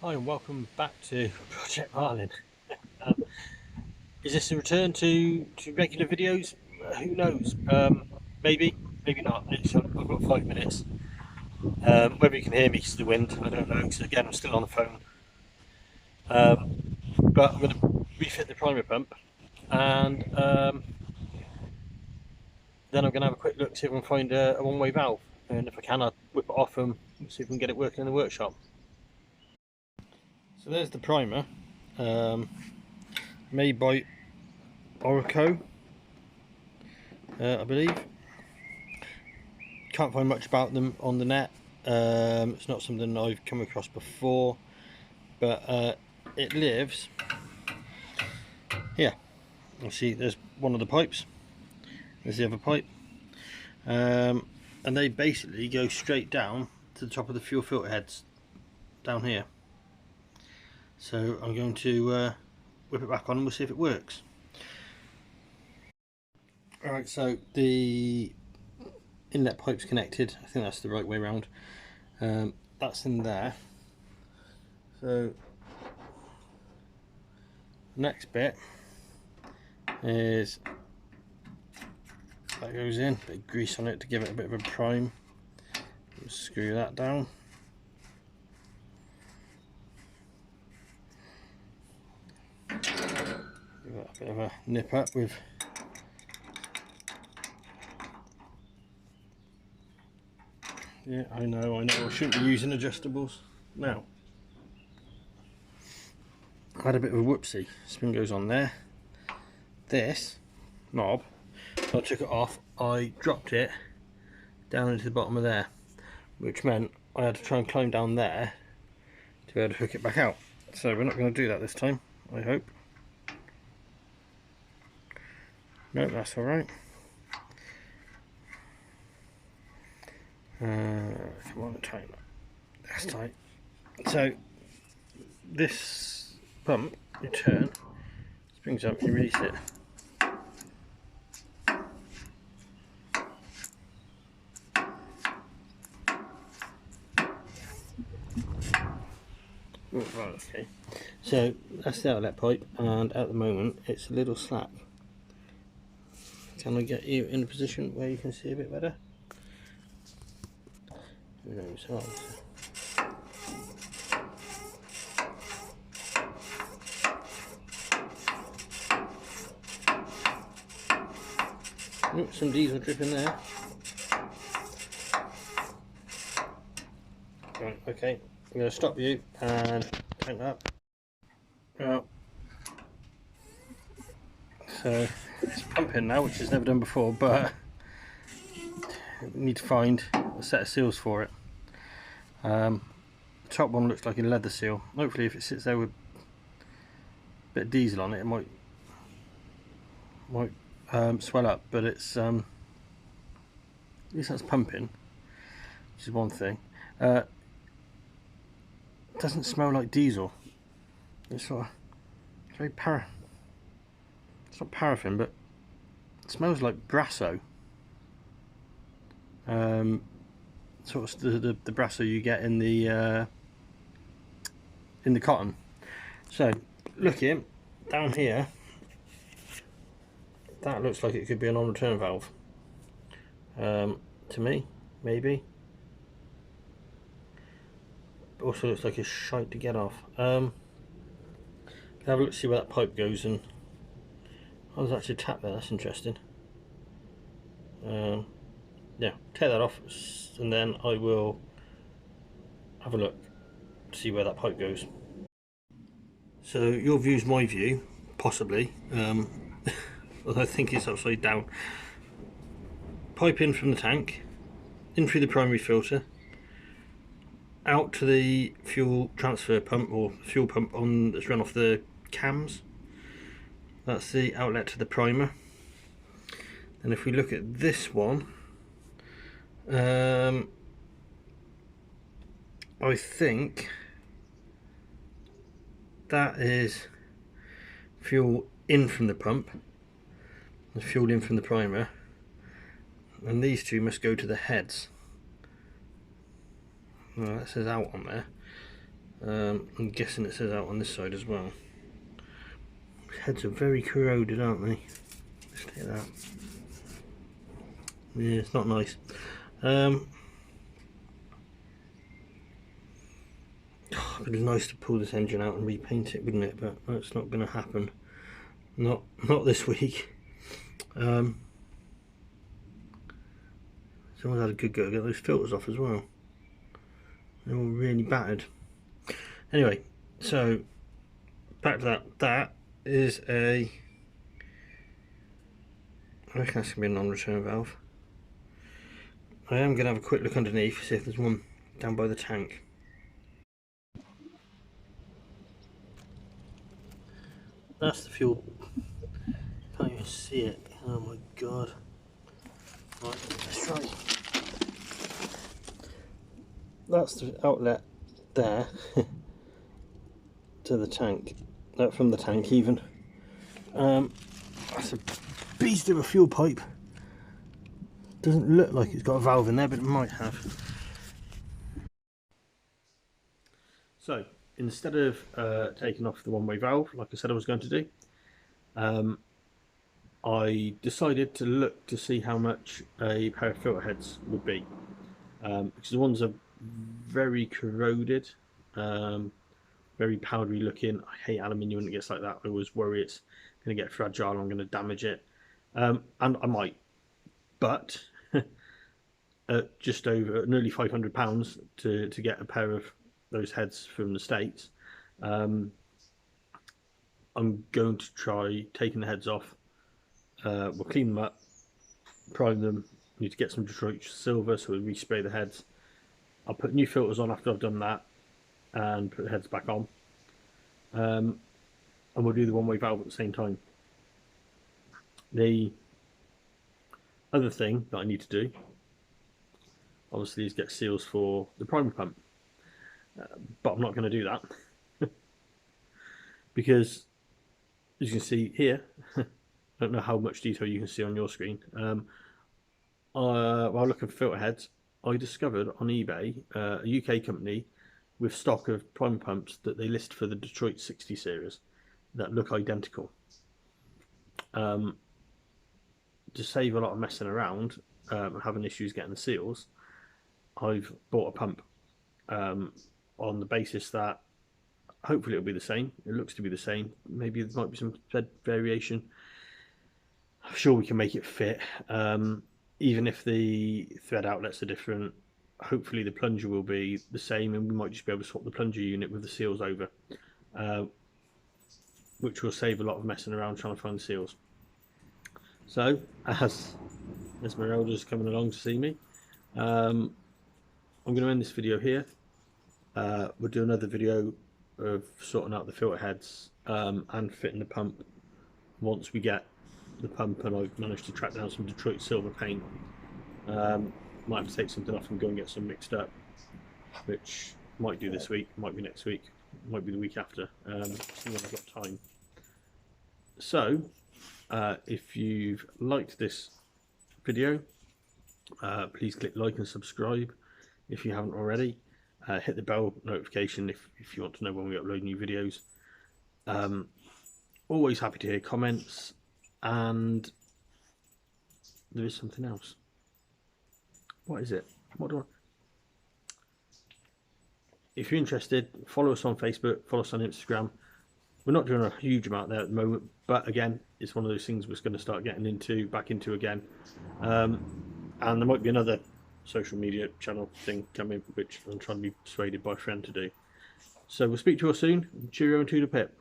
Hi and welcome back to Project Marlin. Um, is this a return to regular videos? Who knows? Maybe, maybe not. I've got 5 minutes. Whether you can hear me because of the wind, I don't know. Because again, I'm still on the phone. But I'm going to refit the primer pump, and then I'm going to have a quick look see if I can find a one-way valve, and if I can, I'll whip it off and see if we can get it working in the workshop. So there's the primer, made by Oraco. I believe. Can't find much about them on the net. It's not something I've come across before, but it lives here. You see there's one of the pipes, there's the other pipe, and they basically go straight down to the top of the fuel filter heads down here. So I'm going to whip it back on and we'll see if it works. Alright, so the inlet pipe's connected. I think that's the right way around. That's in there. So next bit is that goes in, a bit of grease on it to give it a bit of a prime. Just screw that down. Give that a bit of a nip up with yeah, I know, I shouldn't be using adjustables. Now, I had a bit of a whoopsie. Spring goes on there. This knob, I took it off, I dropped it down into the bottom of there, which meant I had to try and climb down there to be able to hook it back out. So we're not going to do that this time, I hope. No, that's alright. Come on, tighten that. That's tight. So this pump, you turn, springs up, you release it. Oh, right, okay. So that's the outlet pipe, and at the moment it's a little slack. Can I get you in a position where you can see a bit better? Who knows? Oh. Oh, some diesel dripping there. Right, okay, I'm going to stop you and tighten up. Well, so it's pumping now, which is never done before, but we need to find a set of seals for it. The top one looks like a leather seal. Hopefully if it sits there with a bit of diesel on it, it might swell up, but it's at least that's pumping, which is one thing. It doesn't smell like diesel. It's sort of very it's not paraffin, but it smells like Brasso. Sort of the Brasso you get in the cotton. So looking down here, that looks like it could be a non-return valve. To me, maybe. Also looks like it's shite to get off. Have a look, see where that pipe goes, and oh, there's actually a tap there. That's interesting. Yeah, take that off, and then I will have a look to see where that pipe goes. So your view's my view, possibly. Although I think it's upside down. Pipe in from the tank, in through the primary filter, out to the fuel transfer pump or fuel pump on that's run off the cams. That's the outlet to the primer. And if we look at this one, I think that is fuel in from the pump, and fuel in from the primer, and these two must go to the heads. Well, that says out on there. I'm guessing it says out on this side as well. Heads are very corroded, aren't they? Let's take that. Yeah, it's not nice. It'd be nice to pull this engine out and repaint it, wouldn't it? But that's not going to happen. Not this week. Someone's had a good go to get those filters off as well. They're all really battered. Anyway, so back to that. That is a... I reckon that's going to be a non-return valve. I am going to have a quick look underneath, see if there's one down by the tank. That's the fuel. Can't even see it. Oh my god. Right, let's try. That's the outlet there to the tank. From the tank even. That's a beast of a fuel pipe. Doesn't look like it's got a valve in there, but it might have. So instead of taking off the one-way valve, like I said I was going to do, I decided to look to see how much a pair of filter heads would be, because the ones are very corroded, very powdery looking. I hate aluminium when it gets like that. I always worry it's going to get fragile and I'm going to damage it, and I might, but just over nearly £500 to get a pair of those heads from the States. I'm going to try taking the heads off. We'll clean them up, prime them. We need to get some Detroit silver, so we'll respray the heads. I'll put new filters on after I've done that and put the heads back on. And we'll do the one-way valve at the same time. The other thing that I need to do, obviously, is get seals for the primer pump. But I'm not going to do that because, as you can see here, I don't know how much detail you can see on your screen. While looking for filter heads, I discovered on eBay a UK company with stock of primer pumps that they list for the Detroit 60 series that look identical. To save a lot of messing around and having issues getting the seals, I've bought a pump on the basis that hopefully it'll be the same. It looks to be the same. Maybe there might be some variation. I'm sure we can make it fit. Even if the thread outlets are different, hopefully the plunger will be the same, and we might just be able to swap the plunger unit with the seals over, which will save a lot of messing around trying to find the seals. So, as Esmeralda's coming along to see me, I'm going to end this video here. We'll do another video of sorting out the filter heads and fitting the pump once we get the pump and I've managed to track down some Detroit silver paint. Might have to take something off and go and get some mixed up, which might do this week, might be next week, might be the week after, see when I've got time. So if you've liked this video, please click like and subscribe if you haven't already. Hit the bell notification if you want to know when we upload new videos. Always happy to hear comments, and there is something else. What is it? What do I... If you're interested, follow us on Facebook, follow us on Instagram. We're not doing a huge amount there at the moment, but again, it's one of those things we're going to start getting back into again. And there might be another social media channel thing coming, which I'm trying to be persuaded by a friend to do. So we'll speak to you all soon. Cheerio and to the pip.